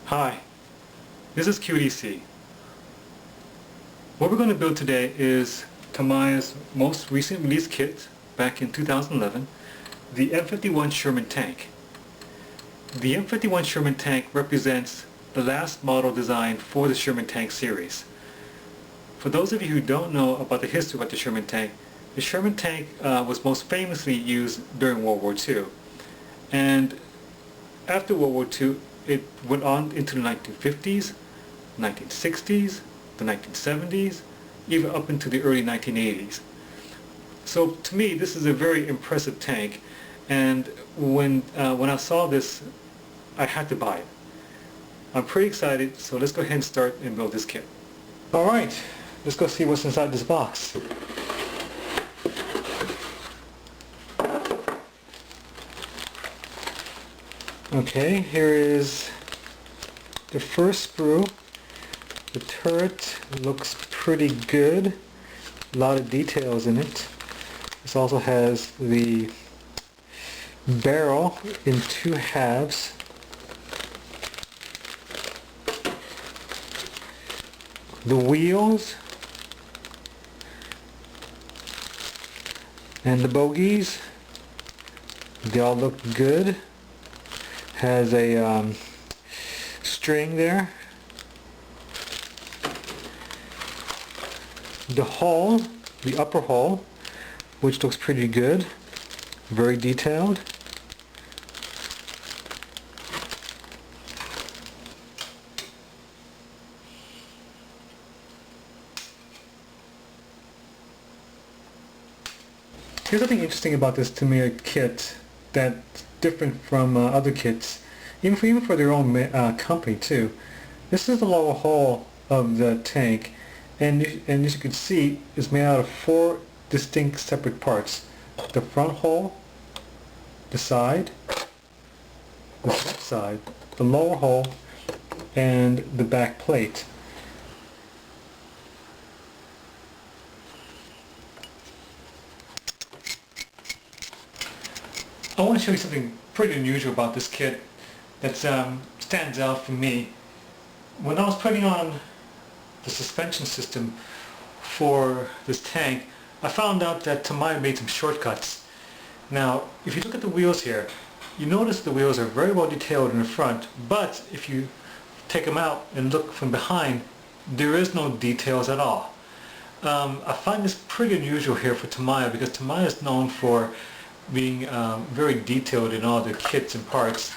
Hi, this is QDC. What we're going to build today is Tamiya's most recent release kit back in 2011, the M51 Sherman Tank. The M51 Sherman Tank represents the last model designed for the Sherman Tank series. For those of you who don't know about the history of the Sherman Tank was most famously used during World War II. And after World War II, it went on into the 1950s, 1960s, the 1970s, even up into the early 1980s. So to me, this is a very impressive tank, and when I saw this, I had to buy it. I'm pretty excited, so let's go ahead and start and build this kit. Alright, let's go see what's inside this box. Okay, here is the first sprue. The turret looks pretty good. A lot of details in it. This also has the barrel in two halves. The wheels and the bogies, they all look good. Has a string there. The hull, the upper hull, which looks pretty good, very detailed. Here's something interesting about this Tamiya kit that's different from other kits, even for their own company too. This is the lower hull of the tank, and as you can see, it's made out of four distinct separate parts: the front hull, the side, the left side, the lower hull, and the back plate. I want to show you something pretty unusual about this kit that stands out for me. When I was putting on the suspension system for this tank, I found out that Tamiya made some shortcuts. Now, if you look at the wheels here, you notice the wheels are very well detailed in the front, but if you take them out and look from behind, there is no details at all. I find this pretty unusual here for Tamiya, because Tamiya is known for being very detailed in all their kits and parts.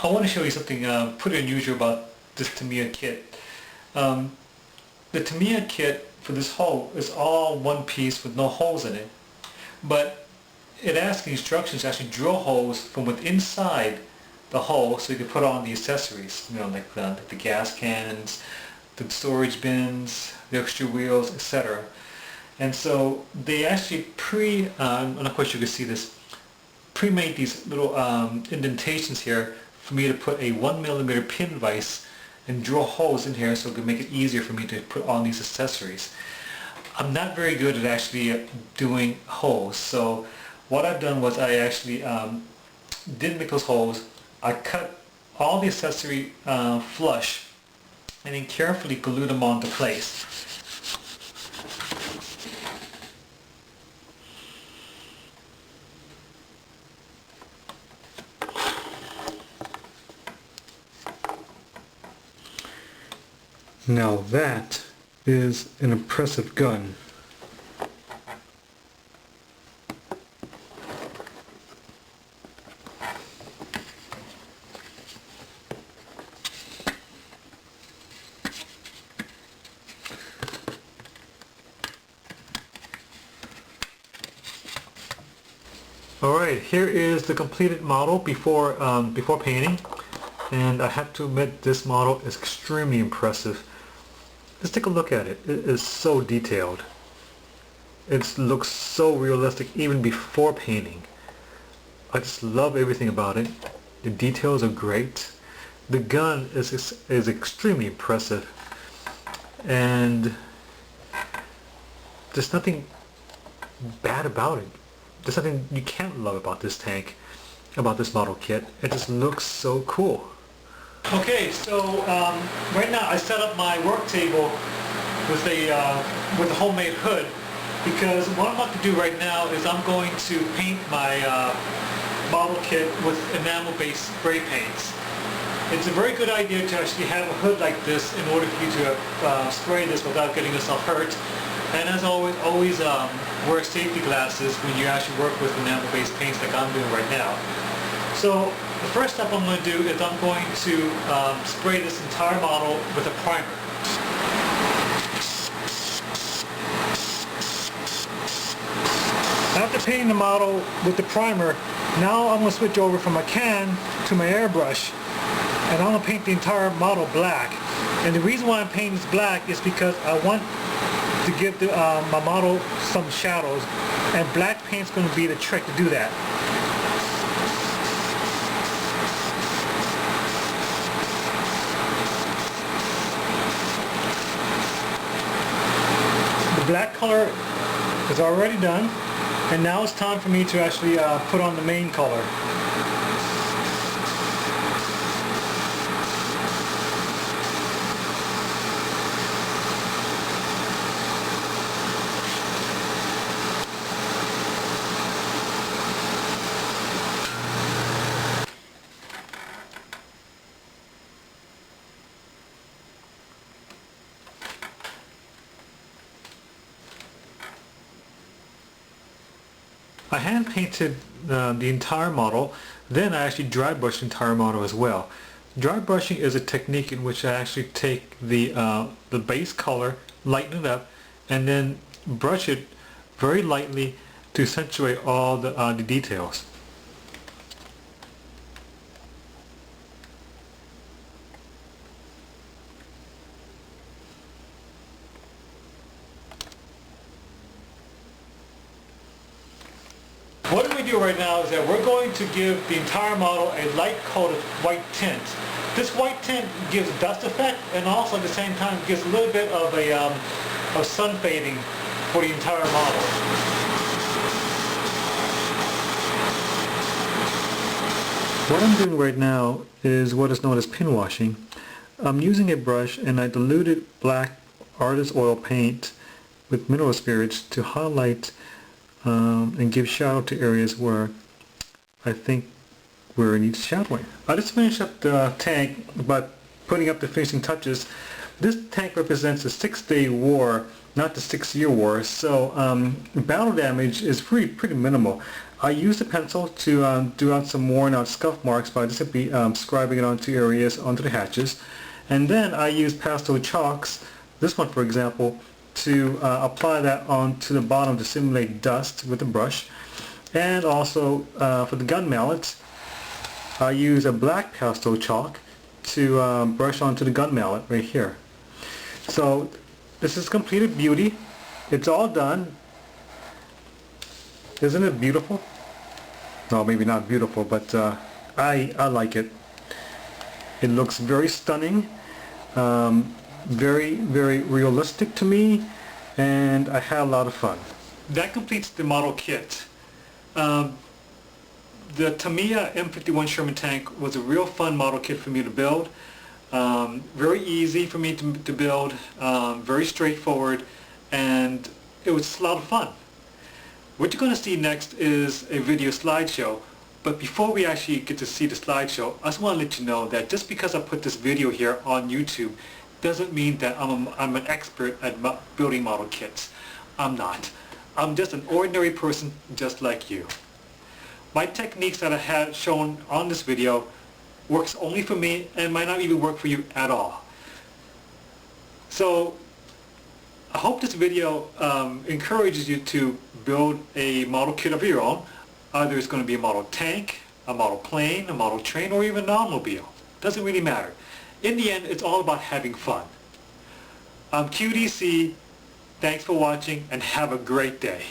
I want to show you something pretty unusual about this Tamiya kit. The Tamiya kit for this hull is all one piece with no holes in it, but it asks the instructions to actually drill holes from within inside the hull so you can put on the accessories, like the gas cans, the storage bins, the extra wheels, etc. And so they actually and of course you can see this, pre-made these little indentations here for me to put a 1mm pin vise and drill holes in here so it can make it easier for me to put on these accessories. I'm not very good at actually doing holes, so what I've done was I actually didn't make those holes. I cut all the accessory flush and then carefully glued them onto place. Now that is an impressive gun. Alright, here is the completed model before painting, and I have to admit this model is extremely impressive. Let's take a look at it. It is so detailed. It looks so realistic even before painting. I just love everything about it. The details are great. The gun is extremely impressive, and there's nothing bad about it. There's nothing you can't love about this tank, about this model kit. It just looks so cool. Okay, so right now I set up my work table with a homemade hood, because what I'm about to do right now is I'm going to paint my model kit with enamel-based spray paints. It's a very good idea to actually have a hood like this in order for you to spray this without getting yourself hurt. And as always, wear safety glasses when you actually work with enamel-based paints like I'm doing right now. So the first step I'm going to do is I'm going to spray this entire model with a primer. After painting the model with the primer, now I'm going to switch over from my can to my airbrush, and I'm going to paint the entire model black. And the reason why I'm painting this black is because I want to give my model some shadows, and black paint's going to be the trick to do that. The black color is already done, and now it's time for me to actually put on the main color. I hand painted the entire model, then I actually dry brushed the entire model as well. Dry brushing is a technique in which I actually take the base color, lighten it up, and then brush it very lightly to accentuate all the details. What we do right now is that we're going to give the entire model a light coat of white tint. This white tint gives a dust effect, and also at the same time gives a little bit of sun fading for the entire model. What I'm doing right now is what is known as pin washing. I'm using a brush and I diluted black artist oil paint with mineral spirits to highlight and give shadow to areas where I think where it needs shadowing. I just finished up the tank by putting up the finishing touches. This tank represents a 6-day war, not the 6-year war, so battle damage is pretty minimal. I used a pencil to do out some worn out scuff marks by just simply scribing it onto areas, onto the hatches. And then I used pastel chalks, this one for example, to apply that onto the bottom to simulate dust with a brush. And also for the gun mallet, I use a black pastel chalk to brush onto the gun mallet right here. So this is completed beauty. It's all done. Isn't it beautiful? No, maybe not beautiful, but I like it. It looks very stunning. Very realistic to me, and I had a lot of fun. That completes the model kit. The Tamiya M51 Sherman Tank was a real fun model kit for me to build. Very easy for me to build, very straightforward, and it was just a lot of fun. What you're going to see next is a video slideshow. But before we actually get to see the slideshow, I just want to let you know that just because I put this video here on YouTube doesn't mean that I'm an expert at building model kits. I'm not. I'm just an ordinary person just like you. My techniques that I had shown on this video works only for me and might not even work for you at all. So I hope this video encourages you to build a model kit of your own. Either it's going to be a model tank, a model plane, a model train, or even an automobile. Doesn't really matter. In the end, it's all about having fun. I'm QDC. Thanks for watching and have a great day.